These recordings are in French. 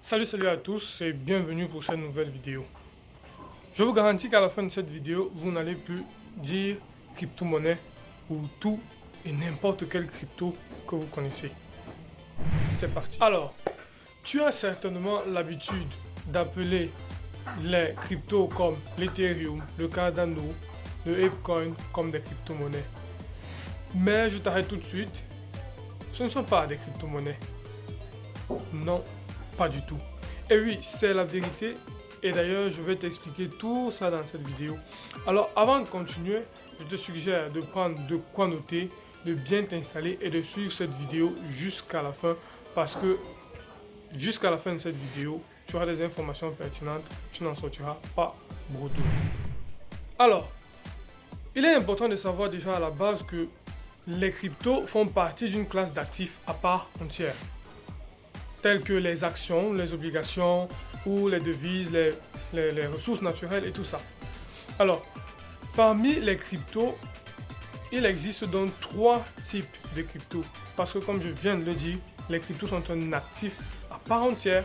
Salut à tous et bienvenue pour cette nouvelle vidéo. Je vous garantis qu'à la fin de cette vidéo, vous n'allez plus dire crypto-monnaie ou tout et n'importe quelle crypto que vous connaissez. C'est parti. Alors, tu as certainement l'habitude d'appeler les cryptos comme l'Ethereum, le Cardano, le Apecoin comme des crypto-monnaies. Mais je t'arrête tout de suite. Ce ne sont pas des crypto-monnaies. Non. Pas du tout. Et oui, c'est la vérité. Et d'ailleurs, je vais t'expliquer tout ça dans cette vidéo. Alors, avant de continuer, je te suggère de prendre de quoi noter, de bien t'installer et de suivre cette vidéo jusqu'à la fin. Parce que jusqu'à la fin de cette vidéo, tu auras des informations pertinentes. Tu n'en sortiras pas bredouille. Alors, il est important de savoir déjà à la base que les cryptos font partie d'une classe d'actifs à part entière, telles que les actions, les obligations ou les devises, les ressources naturelles et tout ça. Alors, parmi les cryptos, il existe donc trois types de cryptos. Parce que comme je viens de le dire, les cryptos sont un actif à part entière,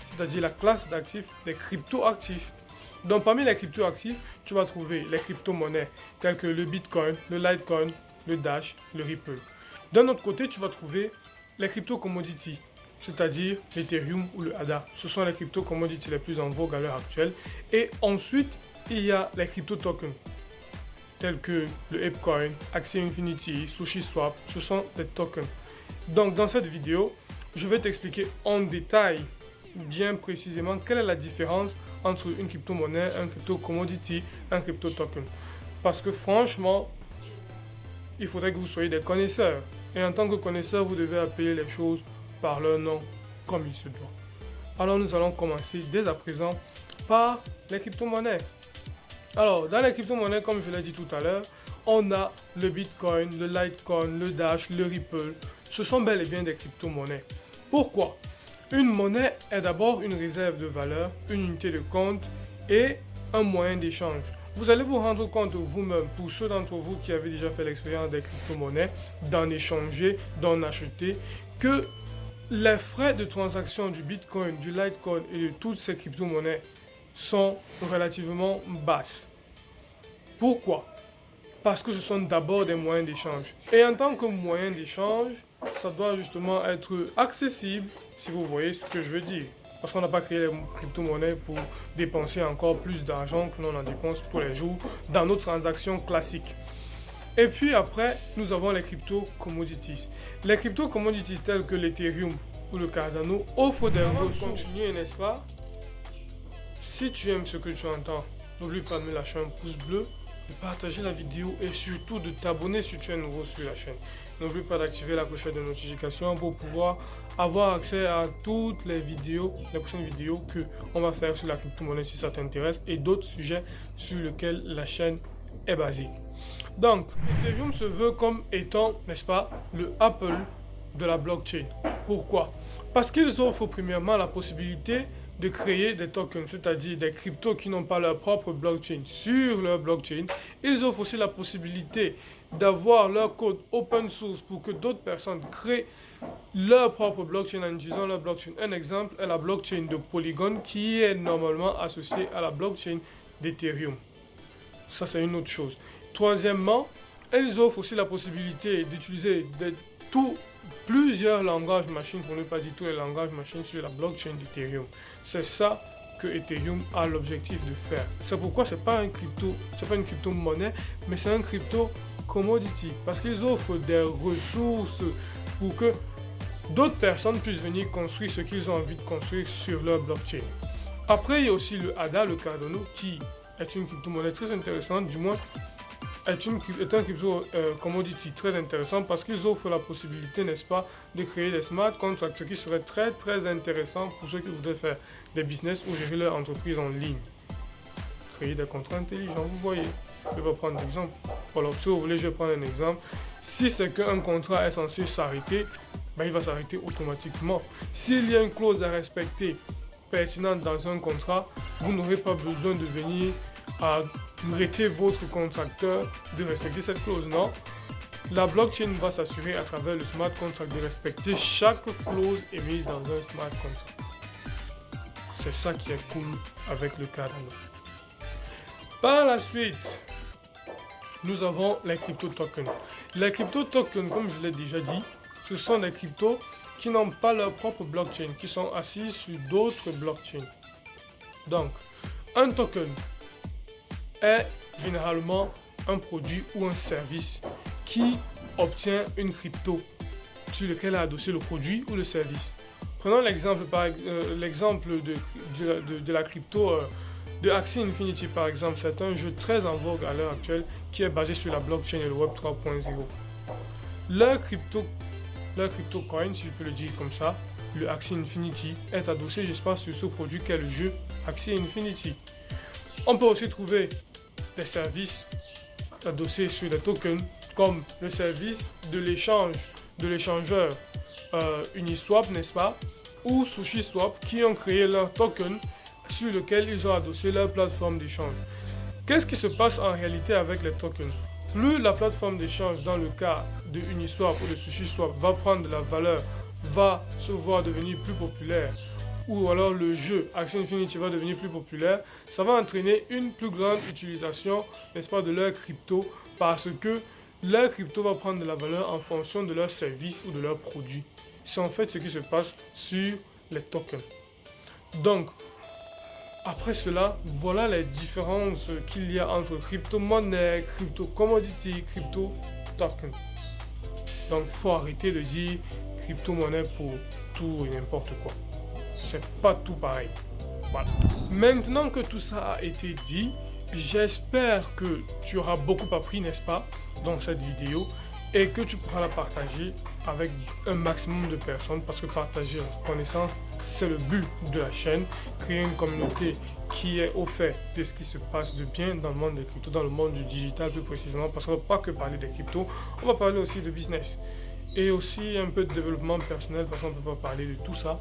c'est-à-dire la classe d'actifs des crypto-actifs. Donc parmi les crypto-actifs, tu vas trouver les crypto-monnaies telles que le Bitcoin, le Litecoin, le Dash, le Ripple. D'un autre côté, tu vas trouver les crypto-commodities, c'est-à-dire l'Ethereum ou le ADA. Ce sont les crypto-commodities les plus en vogue à l'heure actuelle. Et ensuite, il y a les crypto-tokens, tels que le Apecoin, Axie Infinity, SushiSwap. Ce sont des tokens. Donc, dans cette vidéo, je vais t'expliquer en détail, bien précisément, quelle est la différence entre une crypto-monnaie, un crypto-commodity, un crypto-token. Parce que franchement, il faudrait que vous soyez des connaisseurs. Et en tant que connaisseur, vous devez appeler les choses par leur nom comme il se doit. Alors nous allons commencer dès à présent par les crypto-monnaies. Alors dans les crypto-monnaies, comme je l'ai dit tout à l'heure, on a le Bitcoin, le Litecoin, le Dash, le Ripple. Ce sont bel et bien des crypto-monnaies. Pourquoi? Une monnaie est d'abord une réserve de valeur, une unité de compte et un moyen d'échange. Vous allez vous rendre compte vous-même, pour ceux d'entre vous qui avez déjà fait l'expérience des crypto-monnaies, d'en échanger, d'en acheter, que les frais de transaction du Bitcoin, du Litecoin et de toutes ces crypto-monnaies sont relativement basses. Pourquoi? Parce que ce sont d'abord des moyens d'échange. Et en tant que moyen d'échange, ça doit justement être accessible, si vous voyez ce que je veux dire. Parce qu'on n'a pas créé les crypto-monnaies pour dépenser encore plus d'argent que l'on en dépense tous les jours dans nos transactions classiques. Et puis après, nous avons les crypto-commodities. Les crypto-commodities telles que l'Ethereum ou le Cardano offrent des ressources. Continuer, n'est-ce pas? Si tu aimes ce que tu entends, n'oublie pas de me lâcher un pouce bleu, de partager la vidéo et surtout de t'abonner si tu es nouveau sur la chaîne. N'oublie pas d'activer la cloche de notification pour pouvoir avoir accès à toutes les vidéos, les prochaines vidéos que on va faire sur la crypto-monnaie si ça t'intéresse et d'autres sujets sur lesquels la chaîne est basée. Donc, Ethereum se veut comme étant, n'est-ce pas, le Apple de la blockchain. Pourquoi? Parce qu'ils offrent premièrement la possibilité de créer des tokens, c'est-à-dire des cryptos qui n'ont pas leur propre blockchain sur leur blockchain. Ils offrent aussi la possibilité d'avoir leur code open source pour que d'autres personnes créent leur propre blockchain en utilisant leur blockchain. Un exemple est la blockchain de Polygon qui est normalement associée à la blockchain d'Ethereum. Ça, c'est une autre chose. Troisièmement, elles offrent aussi la possibilité d'utiliser plusieurs langages machines, pour ne pas dire tous les langages machines sur la blockchain d'Ethereum. C'est ça que Ethereum a l'objectif de faire. C'est pourquoi c'est pas une crypto-monnaie, mais c'est un crypto-commodity. Parce qu'ils offrent des ressources pour que d'autres personnes puissent venir construire ce qu'ils ont envie de construire sur leur blockchain. Après, il y a aussi le ADA, le Cardano, qui est une crypto-monnaie très intéressante, du moins est un crypto-commodity très intéressant parce qu'ils offrent la possibilité, n'est-ce pas, de créer des smart contracts, ce qui serait très intéressant pour ceux qui voudraient faire des business ou gérer leur entreprise en ligne. Créer des contrats intelligents, vous voyez. Je vais prendre un exemple. Alors, si vous voulez, je vais prendre un exemple. Si c'est qu'un contrat est censé s'arrêter, ben, il va s'arrêter automatiquement. S'il y a une clause à respecter pertinente dans un contrat, vous n'aurez pas besoin de venir à arrêter votre contracteur de respecter cette clause. Non, la blockchain va s'assurer à travers le smart contract de respecter chaque clause émise dans un smart contract. C'est ça qui est cool avec le Cardano. Par la suite, nous avons les crypto tokens. Les crypto tokens, comme je l'ai déjà dit, ce sont des cryptos qui n'ont pas leur propre blockchain, qui sont assis sur d'autres blockchains. Donc, un token est généralement un produit ou un service qui obtient une crypto sur lequel est adossé le produit ou le service. Prenons l'exemple de la crypto de Axie Infinity par exemple. C'est un jeu très en vogue à l'heure actuelle qui est basé sur la blockchain et le Web 3.0. Leur crypto coin, si je peux le dire comme ça, le Axie Infinity, est adossé, j'espère, sur ce produit qu'est le jeu Axie Infinity. On peut aussi trouver des services adossés sur des tokens comme le service de l'échange de l'échangeur Uniswap, n'est-ce pas, ou SushiSwap, qui ont créé leur token sur lequel ils ont adossé leur plateforme d'échange. Qu'est-ce qui se passe en réalité avec les tokens? Plus la plateforme d'échange, dans le cas de Uniswap ou de SushiSwap, va prendre de la valeur, va se voir devenir plus populaire, ou alors le jeu Axie Infinity va devenir plus populaire, ça va entraîner une plus grande utilisation, n'est-ce pas, de leur crypto, parce que leur crypto va prendre de la valeur en fonction de leur service ou de leur produit. C'est en fait ce qui se passe sur les tokens. Donc, après cela, voilà les différences qu'il y a entre crypto-monnaie, crypto-commodity, crypto-token. Donc, il faut arrêter de dire crypto-monnaie pour tout et n'importe quoi. C'est pas tout pareil. Voilà. Maintenant que tout ça a été dit, j'espère que tu auras beaucoup appris, n'est-ce pas, dans cette vidéo, et que tu pourras la partager avec un maximum de personnes, parce que partager la connaissance, c'est le but de la chaîne. Créer une communauté qui est au fait de ce qui se passe de bien dans le monde des cryptos, dans le monde du digital plus précisément, parce qu'on ne va pas que parler des cryptos, on va parler aussi de business et aussi un peu de développement personnel, parce qu'on ne peut pas parler de tout ça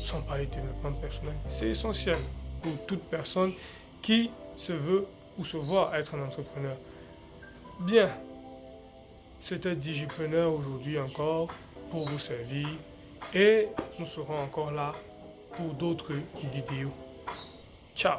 sans parler de développement personnel. C'est essentiel pour toute personne qui se veut ou se voit être un entrepreneur. Bien, c'était Digipreneur aujourd'hui encore pour vous servir, et nous serons encore là pour d'autres vidéos. Ciao!